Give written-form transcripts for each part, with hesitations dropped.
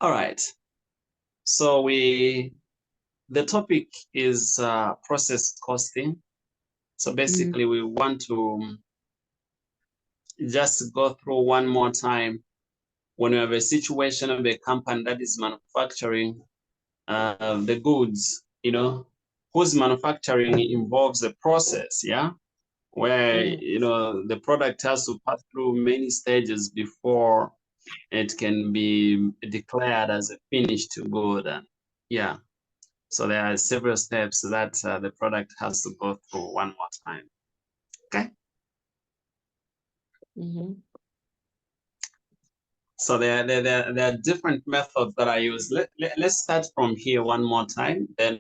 All right. So the topic is process costing. So basically, we want to just go through one more time when you have a situation of a company that is manufacturing the goods, whose manufacturing involves a process, yeah, where the product has to pass through many stages before it can be declared as a finished good. And yeah, so there are several steps that the product has to go through one more time. Okay. So there are different methods that I use. Let's start from here one more time, then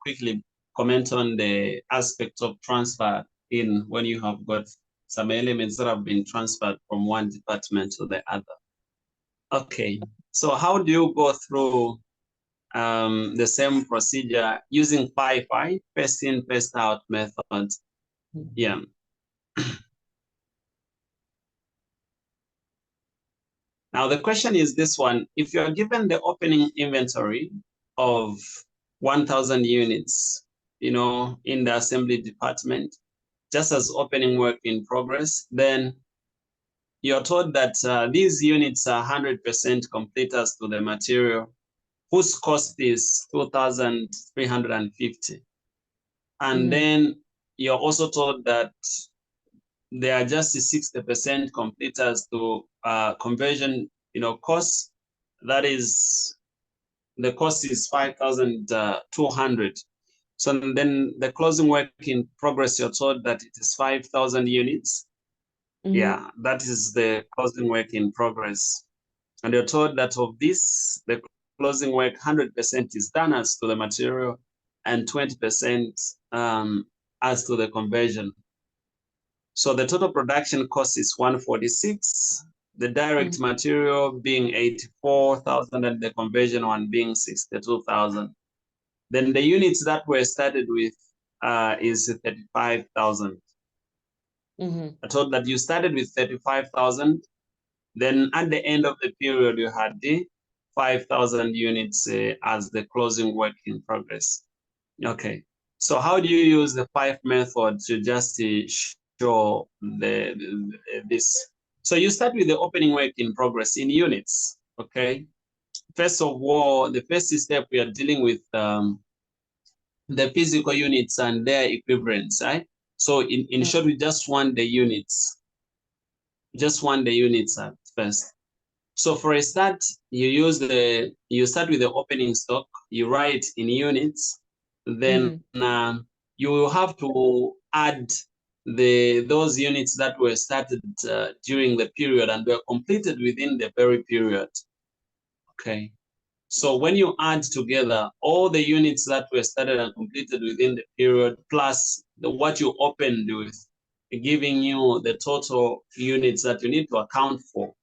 quickly comment on the aspect of transfer in when you have got some elements that have been transferred from one department to the other. Okay, so how do you go through the same procedure using FIFO, first in, first out method? Yeah. Now the question is this one: if you are given the opening inventory of 1,000 units, in the assembly department, just as opening work in progress, then you're told that these units are 100% complete as to the material, whose cost is 2,350. And then you're also told that they are just 60% complete as to conversion, costs. That is, the cost is 5,200. So then the closing work in progress, you're told that it is 5,000 units. Yeah, that is the closing work in progress. And you're told that of this, the closing work 100% is done as to the material and 20% as to the conversion. So the total production cost is 146, the direct material being 84,000 and the conversion one being 62,000. Then the units that were started with is 35,000. I told that you started with 35,000. Then at the end of the period, you had the 5,000 units as the closing work in progress. Okay. So how do you use the FIFO method to just show this? So you start with the opening work in progress in units. Okay. First of all, the first step we are dealing with the physical units and their equivalents, right? So in short, we just want the units. Just want the units at first. So for a start, you start with the opening stock, you write in units, then you will have to add those units that were started during the period and were completed within the very period. Okay. So when you add together all the units that were started and completed within the period, plus what you opened with, giving you the total units that you need to account for,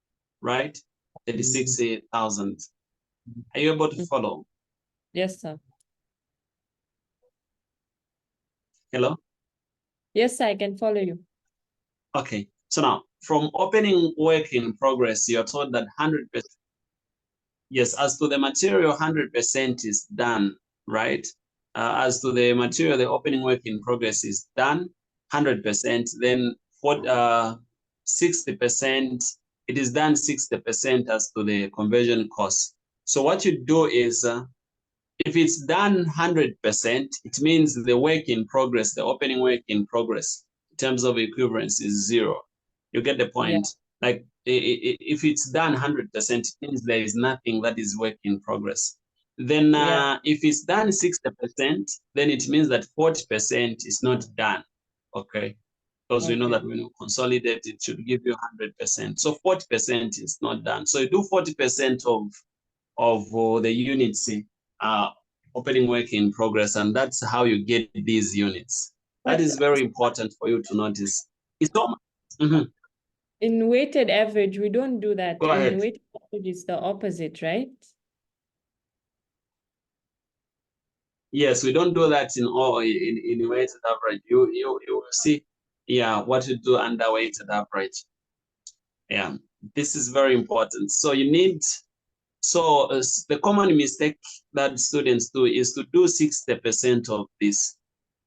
right? 36,000. Are you able to follow? Yes, sir. Hello? Yes, I can follow you. Okay. So now, from opening work in progress, you're told that 100%. Yes, as to the material, 100% is done, right? As to the material, the opening work in progress is done, 100%. Then for 60%, it is done 60% as to the conversion cost. So what you do is, if it's done 100%, it means the work in progress, the opening work in progress, in terms of equivalence, is 0. You get the point? Yeah. Like if it's done 100%, it means there is nothing that is work in progress. Then if it's done 60%, then it means that 40% is not done. Okay. Because we know that when you consolidate, it should give you 100%. So 40% is not done. So you do 40% of the units opening work in progress, and that's how you get these units. That is very important for you to notice. It's almost, in weighted average, we don't do that. Go ahead. In weighted average, it's the opposite, right? Yes, we don't do that in weighted average. You will see, what you do under weighted average. Yeah, this is very important. So you need So the common mistake that students do is to do 60% of this.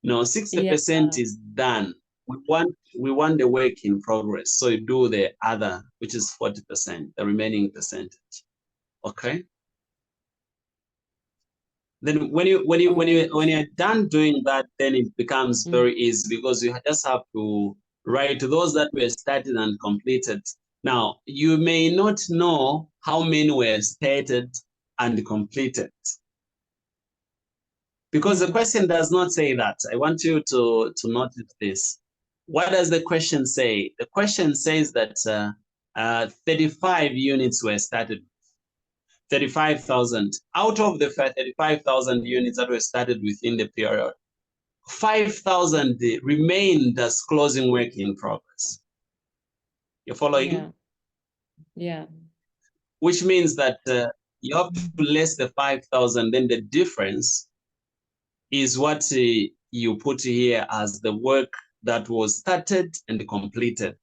No, 60% is done. We want the work in progress. So you do the other, which is 40%, the remaining percentage. Okay. Then when you're done doing that, then it becomes very easy because you just have to write those that were started and completed. Now, you may not know how many were started and completed because the question does not say that. I want you to notice this. What does the question say? The question says that 35 units were started. 35,000. Out of the 35,000 units that were started within the period, 5,000 remained as closing work in progress. You're following? Yeah. Which means that you have to less the 5,000, then the difference is what you put here as the work that was started and completed.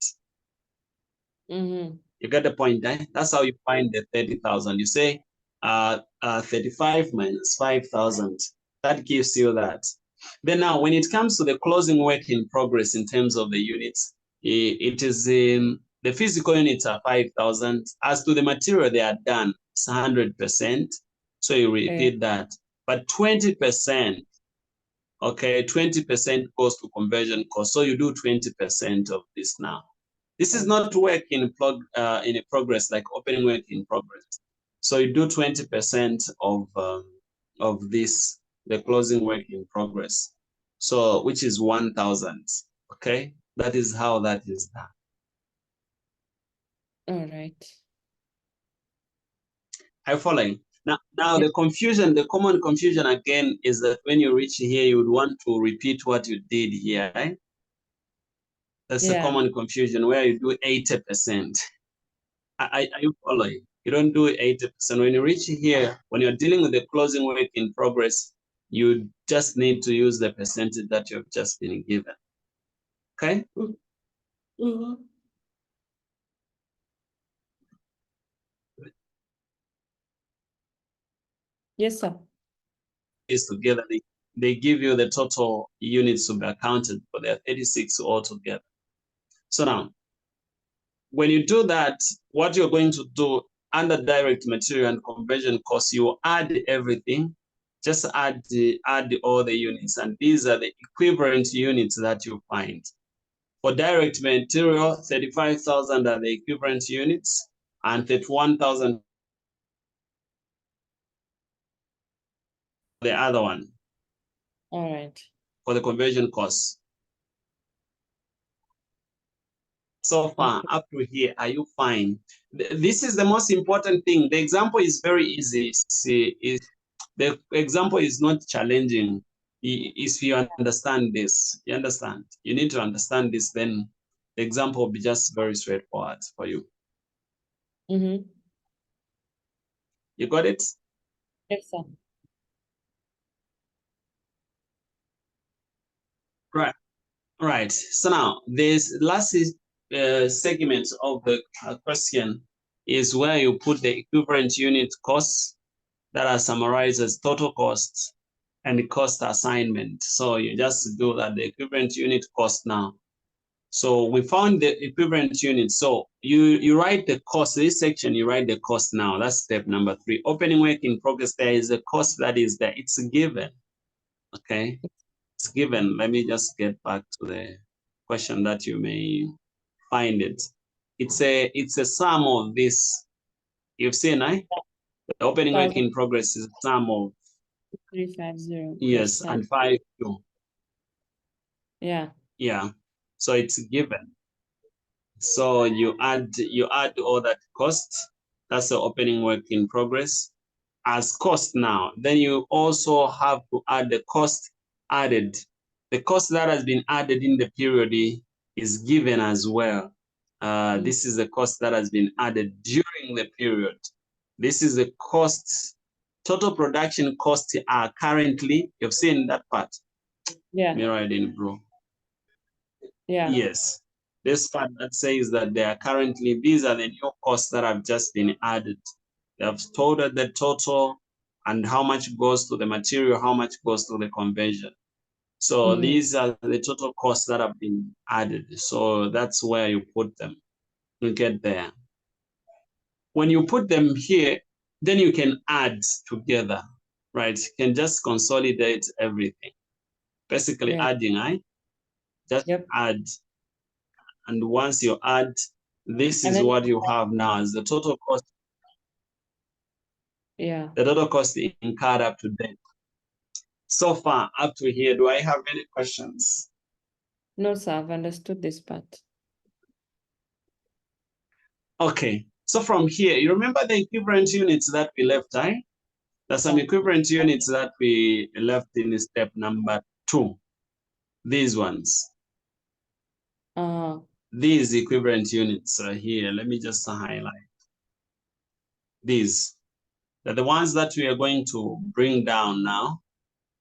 You get the point, eh? That's how you find the 30,000. You say 35 minus 5,000. That gives you that. Then now, when it comes to the closing work in progress in terms of the units, it is the physical units are 5,000. As to the material, they are done. It's 100%. So you repeat that. But 20%, okay, 20% goes to conversion cost. So you do 20% of this now. This is not work in progress, like opening work in progress. So you do 20% of this, the closing work in progress. So which is 1,000. Okay, that is how that is done. All right. Are you following? Now the confusion, the common confusion again is that when you reach here, you would want to repeat what you did here, right? That's a common confusion where you do 80%. Are you following? You don't do 80%. When you reach here, when you're dealing with the closing work in progress, you just need to use the percentage that you've just been given. Okay? Yes, sir. Is together, they give you the total units to be accounted for. There are 36 altogether. So now, when you do that, what you're going to do under direct material and conversion costs, you add everything. Just add all the units, and these are the equivalent units that you find. For direct material, 35,000 are the equivalent units, and 31,000 the other one. All right. For the conversion costs. So far, up to here, are you fine? This is the most important thing. The example is very easy. The example is not challenging. If you understand this, you understand. You need to understand this, then the example will be just very straightforward for you. You got it? Yes, sir. Right. Right. So now, this last segment of the question is where you put the equivalent unit costs that are summarized as total costs and the cost assignment. So you just do that, the equivalent unit cost now. So we found the equivalent unit. So you write the cost, this section, you write the cost now. That's step number 3. Opening work in progress, there is a cost that is there. It's given, okay? It's given. Let me just get back to the question that you may find it. It's a sum of this. You've seen, eh? The opening work in progress is a sum of 350. yes, and 52. Yeah. Yeah. So it's given. So you add all that cost. That's the opening work in progress as cost now. Then you also have to add the cost added. The cost that has been added in the period is given as well. This is the cost that has been added during the period. This is the cost, total production costs are currently, you've seen that part. Yeah. Mirrored in blue. Yeah. Yes. This part that says that they are currently, these are the new costs that have just been added. They have totaled the total and how much goes to the material, how much goes to the conversion. So these are the total costs that have been added. So that's where you put them. You get there. When you put them here, then you can add together, right? You can just consolidate everything. Basically adding, right? Just add. And once you add, this is what you have now as the total cost. Yeah. The total cost incurred up to date. So far, up to here, do I have any questions? No, sir, I've understood this part. Okay, so from here, you remember the equivalent units that we left, right? There's some equivalent units that we left in step number 2. These ones. These equivalent units are here. Let me just highlight. These. They're the ones that we are going to bring down now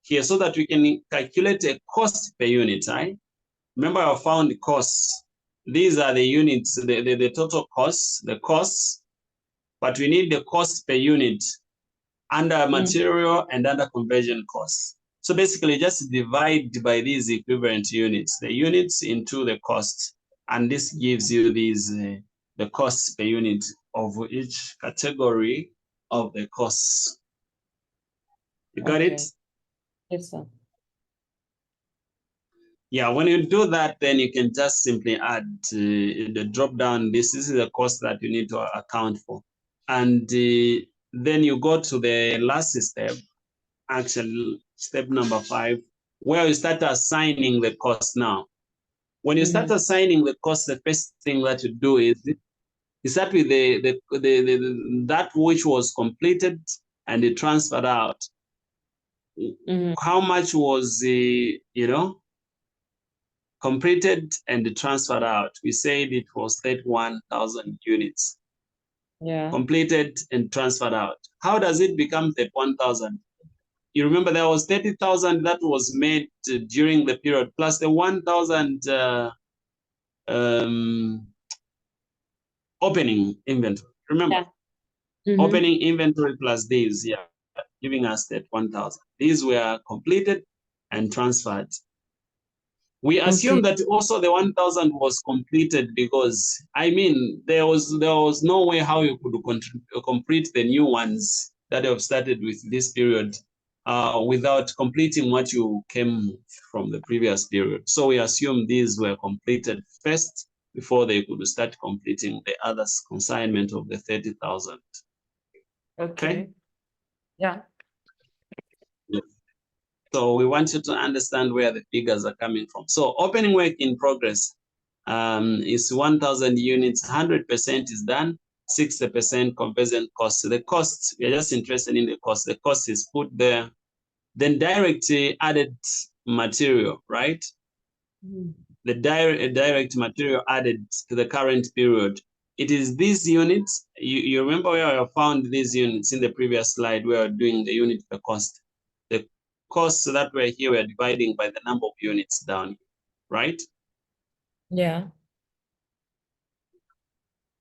here so that we can calculate a cost per unit, right? Remember, I found the costs. These are the units, the total costs, the costs, but we need the cost per unit under material and under conversion costs. So basically just divide by these equivalent units, the units into the cost, and this gives you these the costs per unit of each category of the costs. You got it? Yes, sir. Yeah, when you do that, then you can just simply add the drop down. This is the cost that you need to account for. And then you go to the last step, actually step number 5, where you start assigning the cost now. When you start assigning the cost, the first thing that you do is you start with that which was completed and it transferred out. How much was completed and transferred out? We said it was 31,000 units. Yeah. Completed and transferred out. How does it become 31,000? You remember there was 30,000 that was made during the period, plus the 1,000 opening inventory. Remember, opening inventory plus these, giving us that 1,000. These were completed and transferred. We assume that also the 1,000 was completed because, I mean, there was no way how you could complete the new ones that have started with this period without completing what you came from the previous period. So we assume these were completed first before they could start completing the others consignment of the 30,000. Okay? Yeah. So we want you to understand where the figures are coming from. So opening work in progress is 1,000 units, 100% is done, 60% conversion cost. The cost, we are just interested in the cost. The cost is put there. Then direct added material, right? The direct material added to the current period. It is these units. You remember where I found these units in the previous slide where we're doing the unit per cost. The costs that we're here, we're dividing by the number of units down, right? Yeah.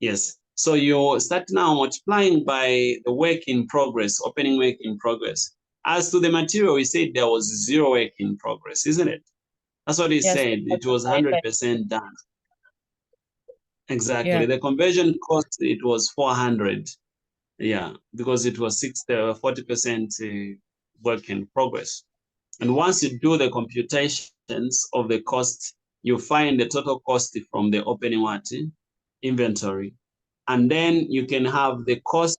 Yes. So you start now multiplying by the work in progress, opening work in progress. As to the material, we said there was 0 work in progress, isn't it? That's what he said. It was 100% done. Exactly. The conversion cost, it was 400. Yeah, because it was 40% work in progress. And once you do the computations of the cost, you find the total cost from the opening inventory. And then you can have the cost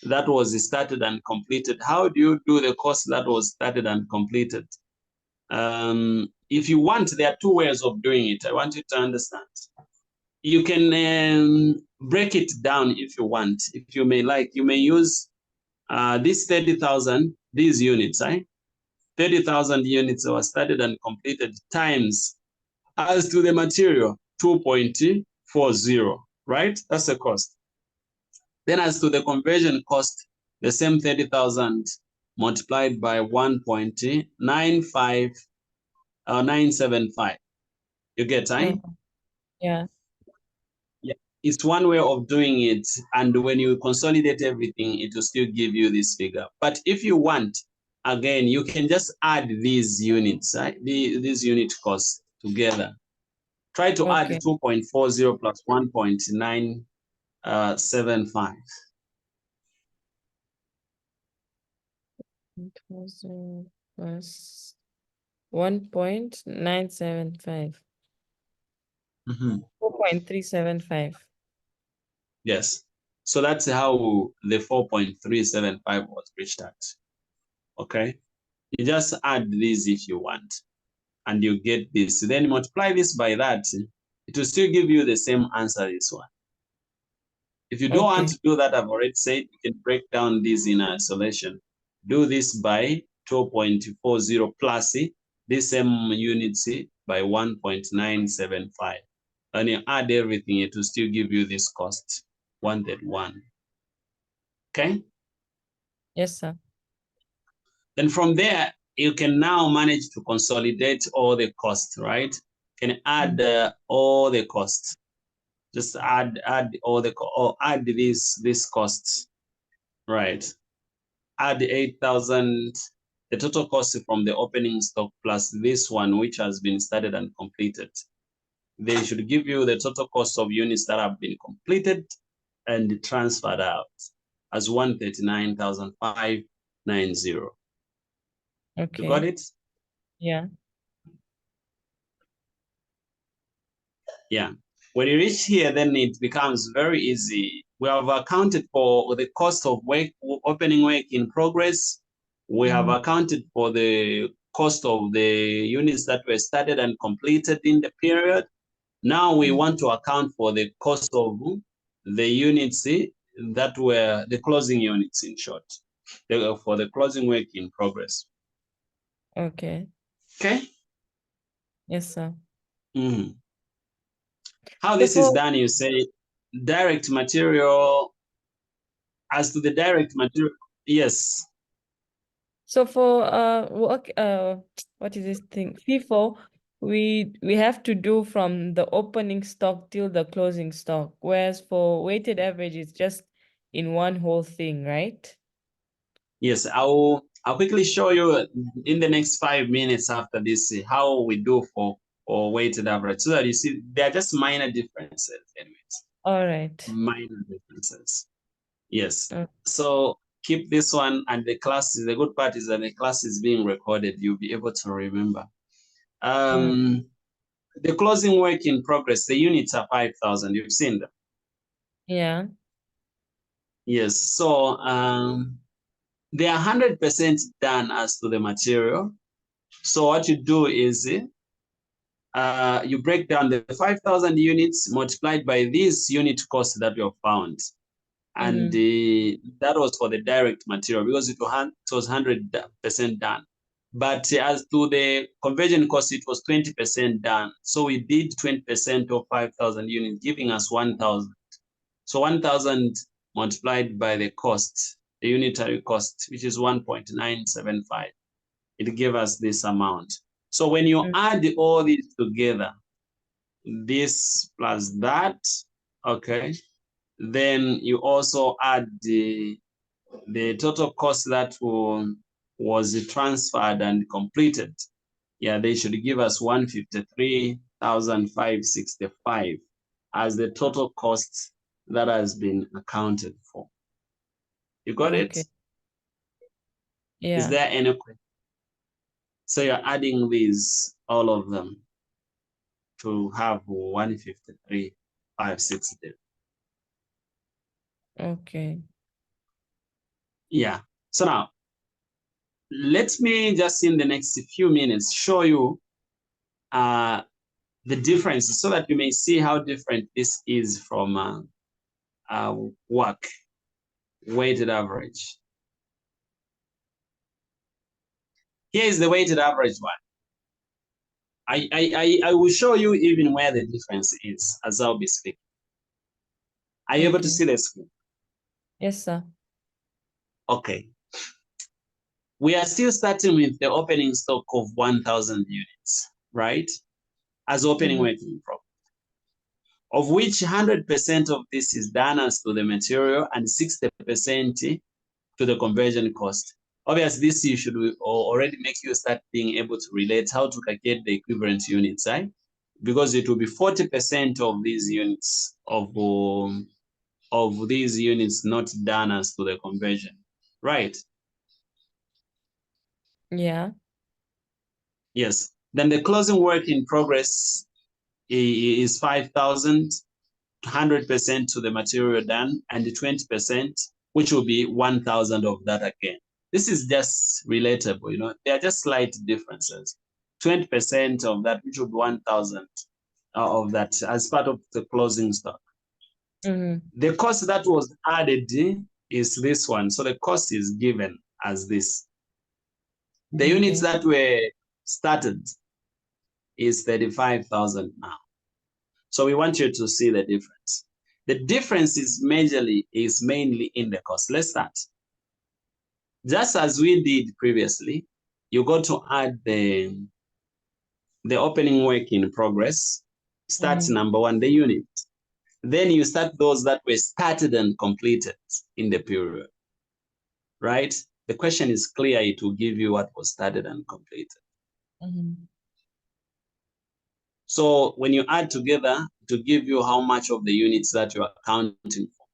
that was started and completed. How do you do the cost that was started and completed? If you want, there are 2 ways of doing it. I want you to understand. You can break it down if you want. If you may like, you may use this 30,000, these units, right? 30,000 units were started and completed times as to the material 2.40, right? That's the cost. Then as to the conversion cost, the same 30,000 multiplied by 1.95 or 975. You get, right? Yeah. Yeah. it's one way of doing it. And when you consolidate everything, it will still give you this figure. But if you want, again, you can just add these units, right? These unit costs together. Try to add Okay. 2.40 plus 1.975. Plus 1.975. 4.375. Yes. So that's how the 4.375 was reached at. Okay. You just add this if you want, and you get this. Then multiply this by that. It will still give you the same answer, this one. If you don't want Okay. to do that, I've already said you can break down this in isolation. Do this by 12.40 plus this same units by 1.975. And you add everything, it will still give you this cost, 131. Okay? Yes, sir. Then from there, you can now manage to consolidate all the costs, right? Can add all the costs. Just add all the or add this costs, right? Add 8,000, the total cost from the opening stock plus this one which has been started and completed. They should give you the total cost of units that have been completed and transferred out as 139,590. You got Okay. it? Yeah. Yeah. When you reach here, then it becomes very easy. We have accounted for the cost of opening work in progress. We have accounted for the cost of the units that were started and completed in the period. Now we want to account for the cost of the units that were the closing units, in short, for the closing work in progress. Okay. Okay? Yes, sir. How So this is for done, you say direct material. As to the direct material, yes. work what is this thing? FIFO, we have to do from the opening stock till the closing stock, whereas for weighted average it's just in one whole thing, right? Yes, I'll quickly show you in the next 5 minutes after this how we do for weighted average, so that you see they are just minor differences anyways. All right. Minor differences. Yes. Uh, So keep this one, and the good part is that the class is being recorded. You'll be able to remember. mm, The closing work in progress, the units are 5,000. You've seen them. yeah. Yes. So they are 100% done as to the material. So what you do is you break down the 5,000 units multiplied by this unit cost that you have found. And that was for the direct material because it was 100% done. But as to the conversion cost, it was 20% done. So we did 20% of 5,000 units, giving us 1,000. So 1,000 multiplied by the cost, the unitary cost, which is 1.975. It gave us this amount. So when you add all these together, this plus that, okay, then you also add the total cost that was transferred and completed. Yeah, they should give us 153,565 as the total cost that has been accounted for. You got it? Okay. Is Yeah. there any question? So you're adding these, all of them, to have 153,560. Okay. Yeah. So now, let me just in the next few minutes show you the difference so that you may see how different this is from work, weighted average. Here is the weighted average one. I will show you even where the difference is as I'll be speaking. Are you able to Okay. see the screen? Yes, sir. Okay. We are still starting with the opening stock of 1,000 units, right? As opening work in progress. of which 100% of this is done as to the material and 60% to the conversion cost. Obviously, this you should already make you start being able to relate how to calculate the equivalent units, right? Because it will be 40% of these units of these units not done as to the conversion, right? Yeah. Yes. Then the closing work in progress is 5,000, 100% to the material done, and the 20%, which will be 1,000 of that again. This is just relatable, you know, there are just slight differences. 20% of that, which would be 1,000 of that as part of the closing stock. The cost that was added is this one. So the cost is given as this. The units that were started is 35,000 now. So we want you to see the difference. The difference is mainly in the cost. Let's start. Just as we did previously, you got to add the opening work in progress. Start number one, the unit. Then you start those that were started and completed in the period, right? The question is clear. It will give you what was started and completed. So when you add together to give you how much of the units that you're accounting for.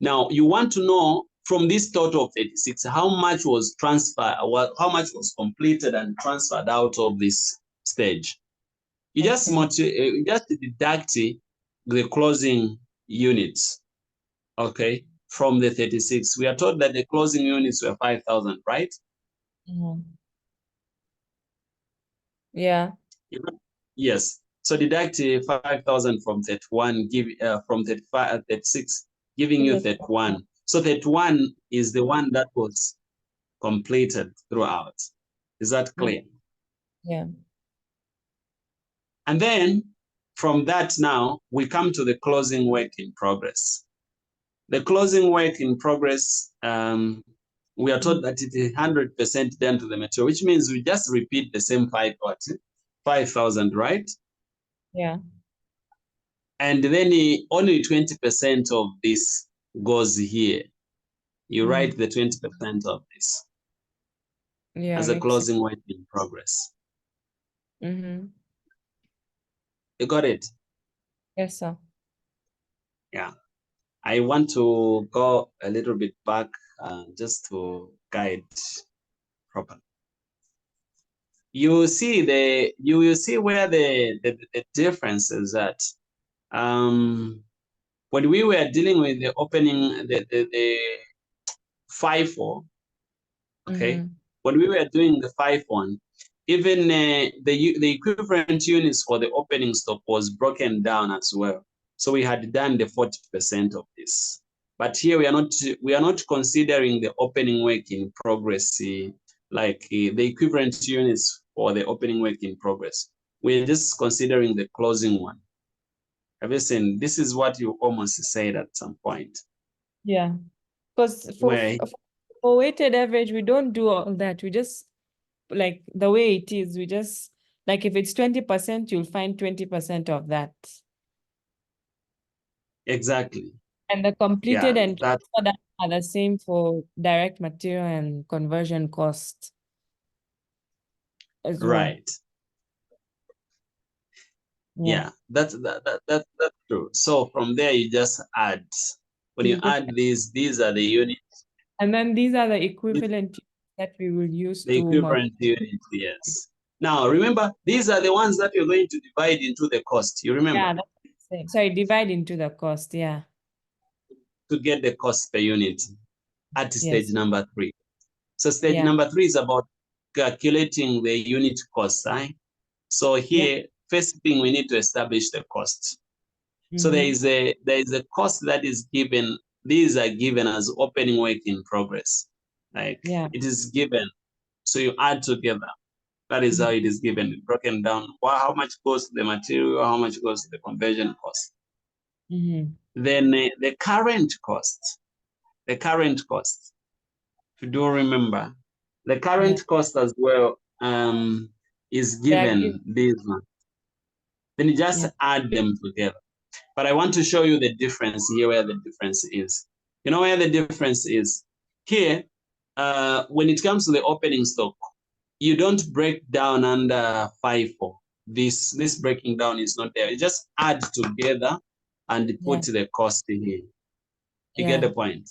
Now you want to know from this total of 36, how much was transferred, how much was completed and transferred out of this stage. You just deduct the closing units, okay, from the 36. We are told that the closing units were 5,000, right? Yeah. Yes. So deduct 5,000 from 31, from 35, 36, giving you 31. So 31 is the one that was completed throughout. Is that clear? Yeah. And then from that now, we come to the closing work in progress. The closing work in progress, we are told that it is 100% done to the material, which means we just repeat the same 5,000, right? Yeah. And then only 20% of this goes here. You write the 20% of this as a closing work in progress. You got it? Yes, sir. Yeah. I want to go a little bit back just to guide properly. You will see where the difference is at. When we were dealing with the opening, the FIFO, okay, when we were doing the FIFO, even the equivalent units for the opening stock was broken down as well. So we had done the 40% of this. But here we are not considering the opening work in progress, like the equivalent units for the opening work in progress. We're just considering the closing one. Have you seen? This is what you almost said at some point. Yeah. Because for weighted average, we don't do all that. We just, like the way it is, we just, like if it's 20%, you'll find 20% of that. Exactly. And the completed and transferred are the same for direct material and conversion cost as well. Right. Yeah, that's true. So from there you just add. When you add these are the units. And then these are the equivalent that we will use the equivalent units, yes. Now remember, these are the ones that you're going to divide into the cost. You remember? Yeah, that's the same. So divide into the cost, yeah. To get the cost per unit at stage number 3. So stage number 3 is about calculating the unit cost, right? So here, first thing we need to establish the cost. So there is a cost that is given. These are given as opening work in progress. Like it is given. So you add together. That is how it is given, broken down. How much goes to the material, how much goes to the conversion cost. Then the current cost, if you do remember, the current cost as well is given this one. Then you just add them together. But I want to show you the difference here, where the difference is. You know where the difference is? Here, when it comes to the opening stock, you don't break down under FIFO. This breaking down is not there. You just add together and put the cost in here. You get the point?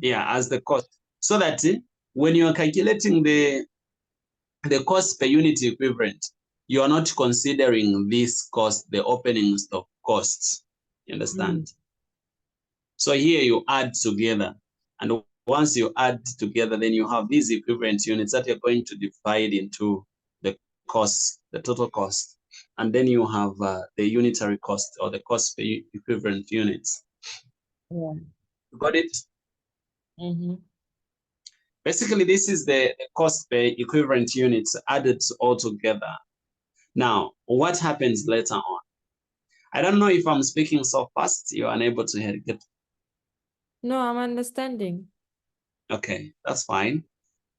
Yeah, as the cost. So that when you are calculating the cost per unit equivalent, you are not considering this cost, the opening stock costs. You understand? So here you add together. And once you add together, then you have these equivalent units that you're going to divide into the cost, the total cost. And then you have the unitary cost, or the cost per equivalent units. Yeah. Got it? Basically, this is the cost per equivalent units added all together. Now, what happens later on? I don't know if I'm speaking so fast, you're unable to get. No, I'm understanding. Okay, that's fine.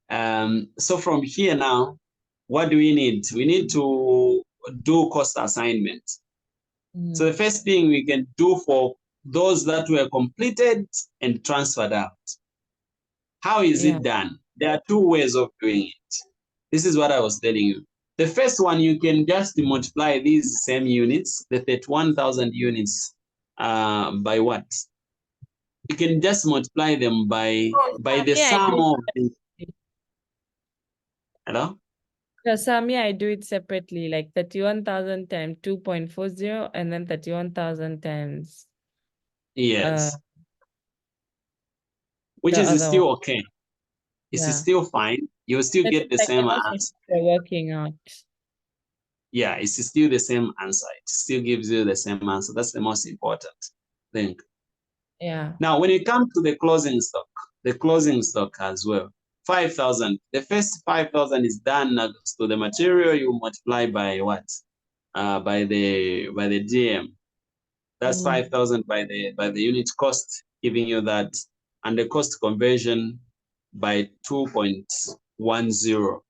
So from here now, what do we need? We need to do cost assignment. So the first thing we can do for those that were completed and transferred out. How is it done? There are two ways of doing it. This is what I was telling you. The first one, you can just multiply these same units, the 31,000 units, by what? You can just multiply them by the sum of the. Hello? Yeah, Samia, I do it separately, like 31,000 times 2.40 and then 31,000 times Yes. Which the is other one. still okay. It's still fine. You will still That's get the like same almost answer. they're working out. Yeah, it's still the same answer. It still gives you the same answer. That's the most important thing. Yeah. Now, when it comes to the closing stock as well, 5,000. The first 5,000 is done next to the material. You multiply by what? By the GM. That's 5,000 by the unit cost, giving you that, and the cost conversion by 2.10.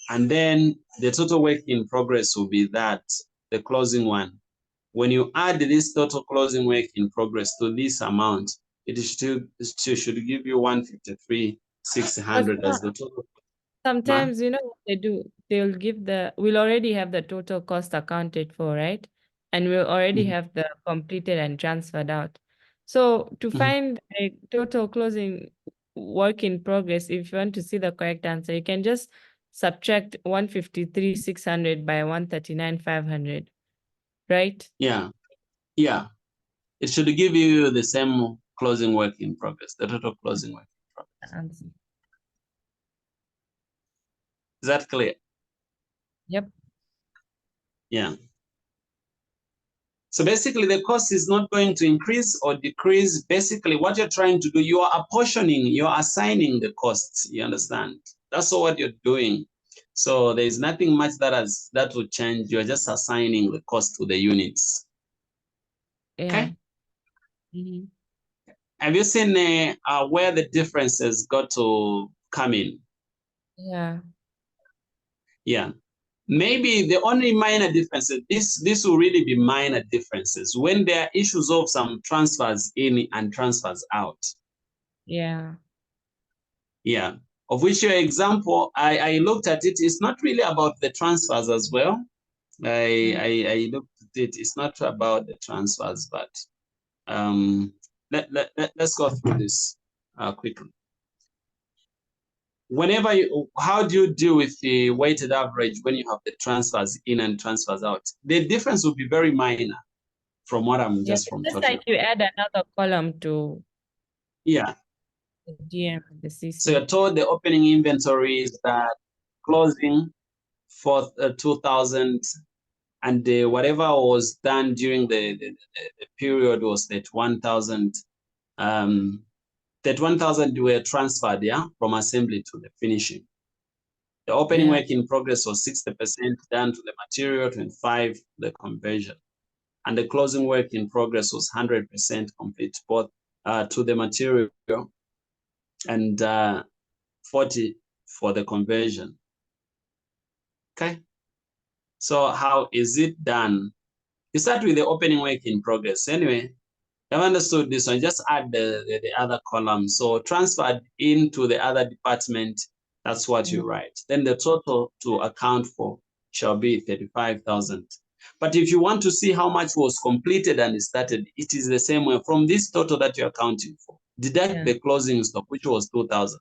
And then the total work in progress will be that, the closing one. When you add this total closing work in progress to this amount, it should give you 153,600 as the total. Sometimes, you know what they do? We'll already have the total cost accounted for, right? And we'll already have the completed and transferred out. So to find a total closing work in progress, if you want to see the correct answer, you can just subtract 153,600 by 139,500, right? Yeah. It should give you the same closing work in progress, the total closing work in progress. Answer. Is that clear? Yep. Yeah. So basically, the cost is not going to increase or decrease. Basically, what you're trying to do, you are apportioning, you're assigning the costs. You understand? That's all what you're doing. So there is nothing much that will change. You're just assigning the cost to the units. Yeah. Okay. Have you seen where the differences got to come in? Yeah. Yeah. Maybe the only minor differences, this will really be minor differences when there are issues of some transfers in and transfers out. Yeah. Yeah. Of which your example, I looked at it, it's not really about the transfers as well. I looked at it, it's not about the transfers, but let's go through this quickly. How do you deal with the weighted average when you have the transfers in and transfers out? The difference will be very minor from what I'm Yeah. just from Just talking like about. you add another column to Yeah. the GM, the So CC. you're told the opening inventory is that closing for 2,000, and whatever was done during the period was that 1,000. That 1,000 were transferred, from assembly to the finishing. The opening work in progress was 60% done to the material, 25% the conversion. And the closing work in progress was 100% complete, both to the material and 40% for the conversion. Okay. So how is it done? You start with the opening work in progress. Anyway, I've understood this one. Just add the other column. So transferred into the other department, that's what you write. Then the total to account for shall be 35,000. But if you want to see how much was completed and started, it is the same way. From this total that you're accounting for, deduct the closing stock, which was 2,000.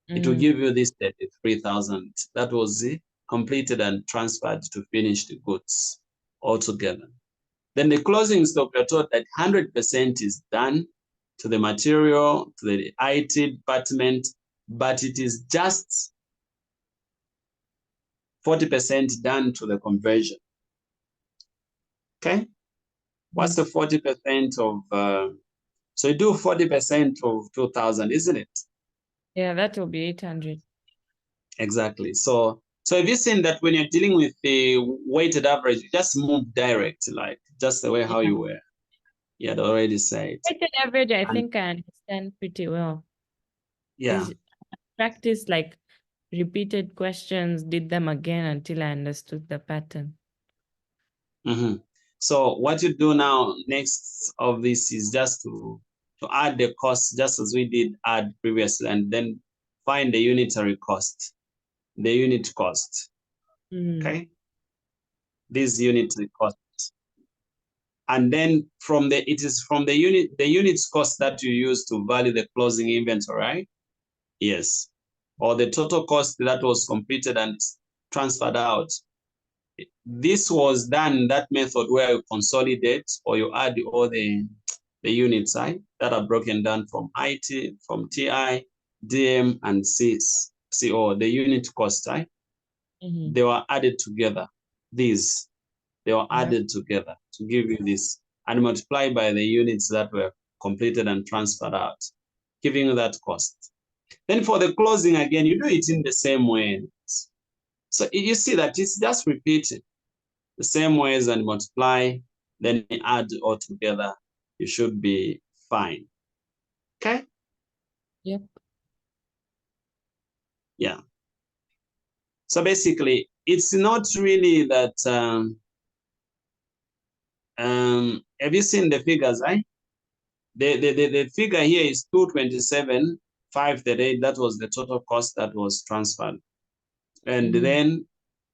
It will give you this 33,000. That was completed and transferred to finished goods altogether. Then the closing stock, you're told that 100% is done to the material, to the IT department, but it is just 40% done to the conversion. Okay? What's the 40% of, so you do 40% of 2,000, isn't it? Yeah, that will be 800. Exactly. So have you seen that when you're dealing with the weighted average, you just move direct, like just the way how you were? You had already said. Weighted average, I think I understand pretty well. Yeah. Practice like repeated questions, did them again until I understood the pattern. So what you do now next of this is just to add the cost, just as we did add previously, and then find the unitary cost, the unit cost. Okay, this unitary cost, and then it is from the units cost that you use to value the closing inventory, right? Yes, or the total cost that was completed and transferred out. This was done, that method where you consolidate or you add all the units that are broken down from IT, from TI, DM, and CO, the unit cost, they were added together. These, they were added together to give you this and multiply by the units that were completed and transferred out, giving you that cost. Then for the closing, again, you do it in the same way. So you see that it's just repeated the same ways and multiply, then you add all together. You should be fine. Okay? Yep. Yeah. So basically, it's not really that, have you seen the figures, right? The figure here is 227,538. That was the total cost that was transferred. And then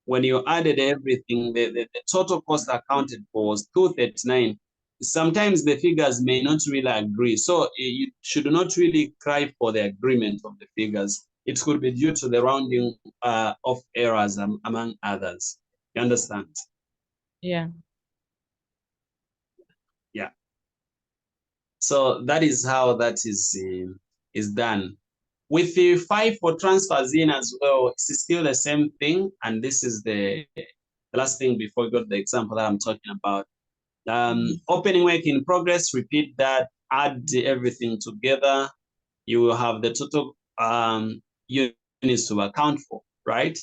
when you added everything, the total cost accounted for was 239. Sometimes the figures may not really agree. So you should not really cry for the agreement of the figures. It could be due to the rounding of errors among others. You understand? Yeah. Yeah. So that is how that is done. With the FIFO transfers in as well, it's still the same thing. And this is the last thing before we go to the example that I'm talking about. Opening work in progress, repeat that, add everything together. You will have the total units to account for, right?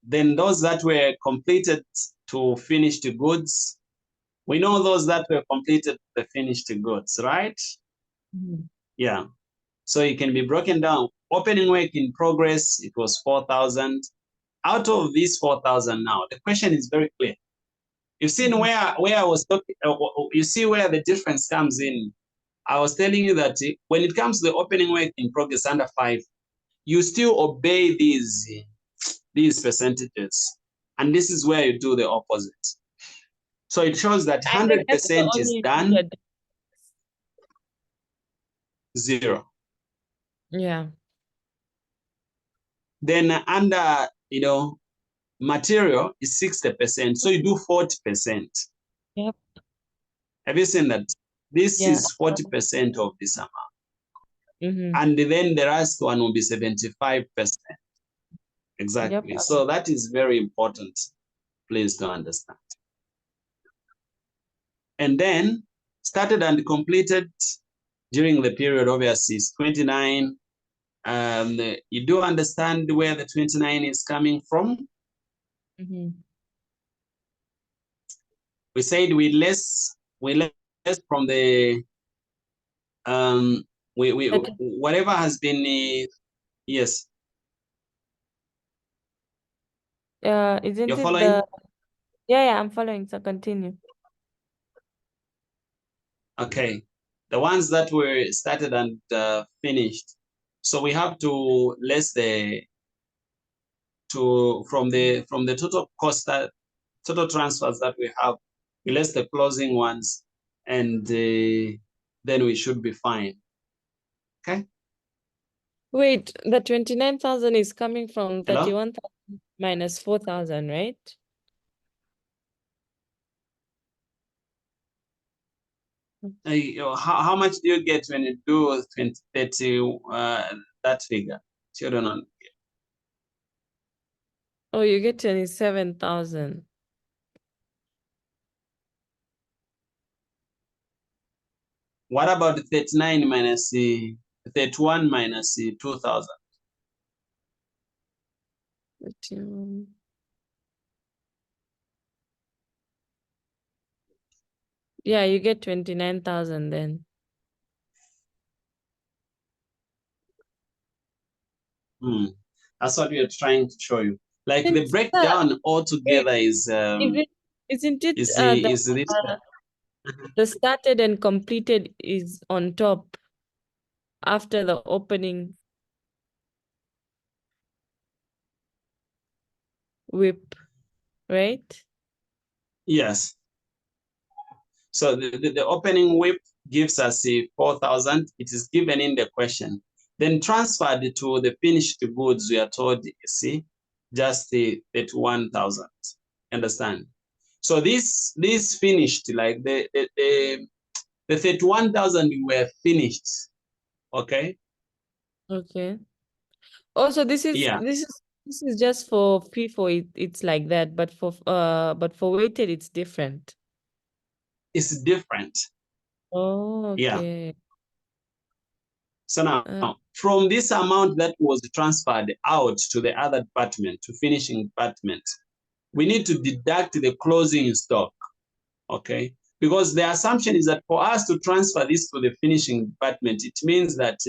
Then those that were completed to finished goods, we know those that were completed to finished goods, right? Yeah. So it can be broken down. Opening work in progress, it was 4,000. Out of these 4,000 now, the question is very clear. You've seen where I was talking, you see where the difference comes in. I was telling you that when it comes to the opening work in progress under 5, you still obey these percentages. And this is where you do the opposite. So it shows that 100% is done, 0. Yeah. Then under, material is 60%. So you do 40%. Yep. Have you seen that? This Yeah. is 40% of this amount. And then the rest one will be 75%. Exactly. Yep. So that is very important, please, to understand. And then started and completed during the period, obviously, is 29. You do understand where the 29 is coming from? We said we less from the whatever has been yes. Isn't You're it following? Yeah, I'm following. So continue. Okay, the ones that were started and finished. So we have to less from the total cost total transfers that we have, we less the closing ones, and then we should be fine. Okay. Wait, the 29,000 is coming from Hello. 31,000 minus 4,000, right? How much do you get when you do 20, 30, that figure? Children on. Oh, you get 27,000. What about 39 minus 31 minus 2,000? Yeah, you get 29,000 then. That's what we are trying to show you. Like the Isn't breakdown wait, altogether is isn't it is the is this. the started and completed is on top after the opening whip, right? Yes. So the opening whip gives us 4,000. It is given in the question. Then transferred to the finished goods, we are told, see, just the 31,000. Understand? So this finished, like the 31,000 were finished. Okay. Okay. Also, Yeah, this is just for FIFO. It's like that, but for weighted, it's different. it's different. Oh, Yeah. okay. So now, Uh, from this amount that was transferred out to the other department, to finishing department, we need to deduct the closing stock, okay? Because the assumption is that for us to transfer this to the finishing department, it means that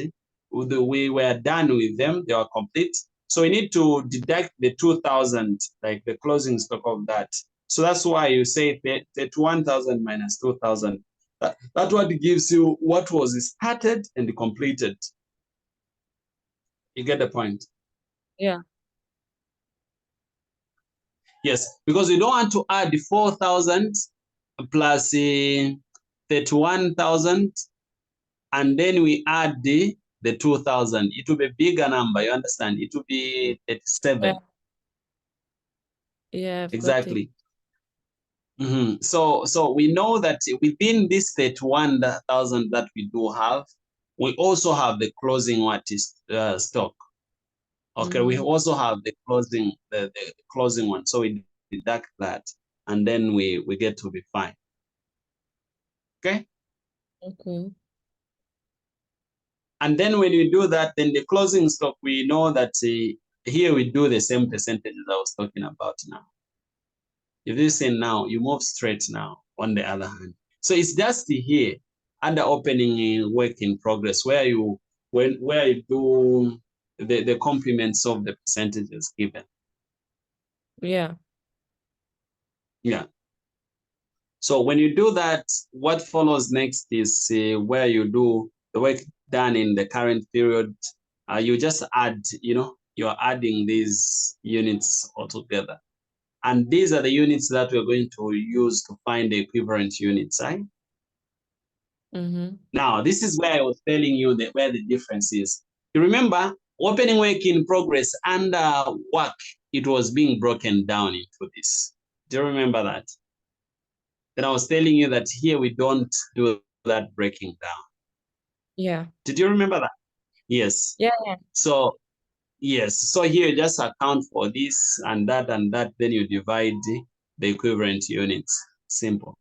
we were done with them, they were complete. So we need to deduct the 2,000, like the closing stock of that. So that's why you say 31,000 minus 2,000. That what gives you what was started and completed. You get the point? yeah. Yes, because we don't want to add 4,000 plus 31,000, and then we add the 2,000. It will be a bigger number, you understand? It will be Yeah, 37. yeah, I've got it. Exactly. So we know that within this 31,000 that we do have, we also have the closing what is stock. Okay, we also have the closing one. So we deduct that, and then we get to be fine. Okay. Okay. And then when we do that, then the closing stock, we know that here we do the same percentages I was talking about now. If you say now, you move straight now on the other hand. So it's just here under opening work in progress where you do the complements of the percentages given. Yeah. Yeah. So when you do that, what follows next is where you do the work done in the current period. You just add, you're adding these units all together. And these are the units that we're going to use to find the equivalent units, right? Now, this is where I was telling you where the difference is. You remember, opening work in progress under work, it was being broken down into this. Do you remember that? Then I was telling you that here we don't do that breaking down. Yeah. Did you remember that? Yes. Yeah. So, yes. So here you just account for this and that, then you divide the equivalent units. Simple.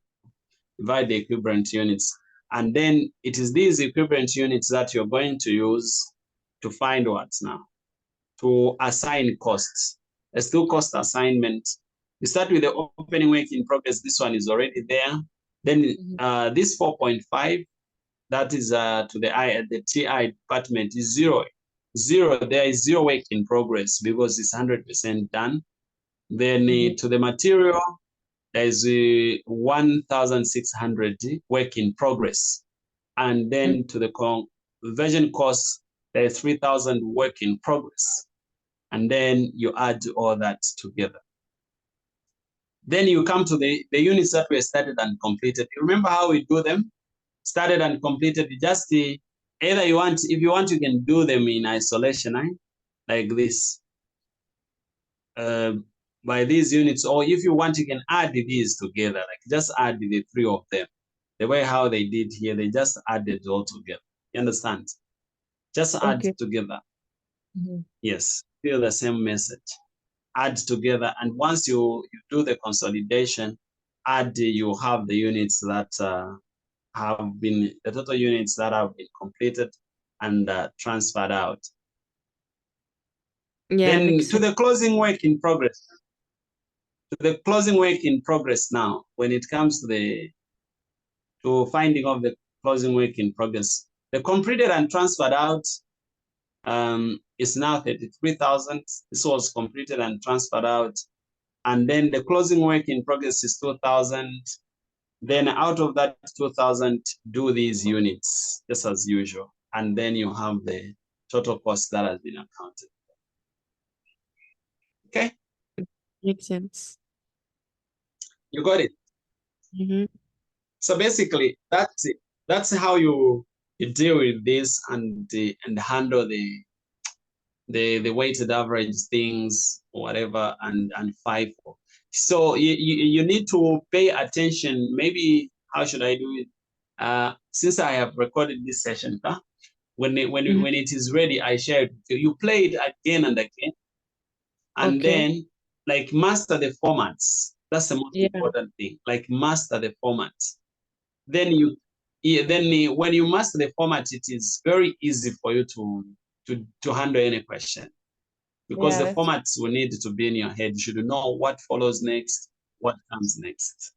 Divide the equivalent units. And then it is these equivalent units that you're going to use to find what now? To assign costs. Let's do cost assignment. You start with the opening work in progress. This one is already there. Then this 4.5, that is to the TI department is zero. Zero, there is zero work in progress because it's 100% done. Then to the material, there is 1,600 work in progress. And then to the conversion cost, there is 3,000 work in progress. And then you add all that together. Then you come to the units that were started and completed. You remember how we do them? Started and completed. Just either if you want, you can do them in isolation, like this. By these units, or if you want, you can add these together, like just add the three of them. The way how they did here, they just added all together. You understand? Just add together. Yes, still the same message. Add together, and once you do the consolidation, you have the units that have been, the total units that have been completed and transferred out. Yeah, then makes to the closing work in progress. To the closing work in progress now, when it comes to finding of the closing work in progress, the completed and transferred out is now 33,000. This was completed and transferred out. And then the closing work in progress is 2,000. Then out of that 2,000, do these units just as usual. And then you have the total cost that has been accounted. Okay? Makes sense. You got it? So basically, that's it. That's how you deal with this and handle the weighted average things, whatever, and FIFO. So you need to pay attention. Maybe how should I do it? Since I have recorded this session, when it is ready, I share it with you. You play it again and again, and then like master the formats. That's the most important thing. Like master the formats. Then when you master the format, it is very easy for you to handle any question, because the formats will need to be in your head. You should know what follows next, what comes next.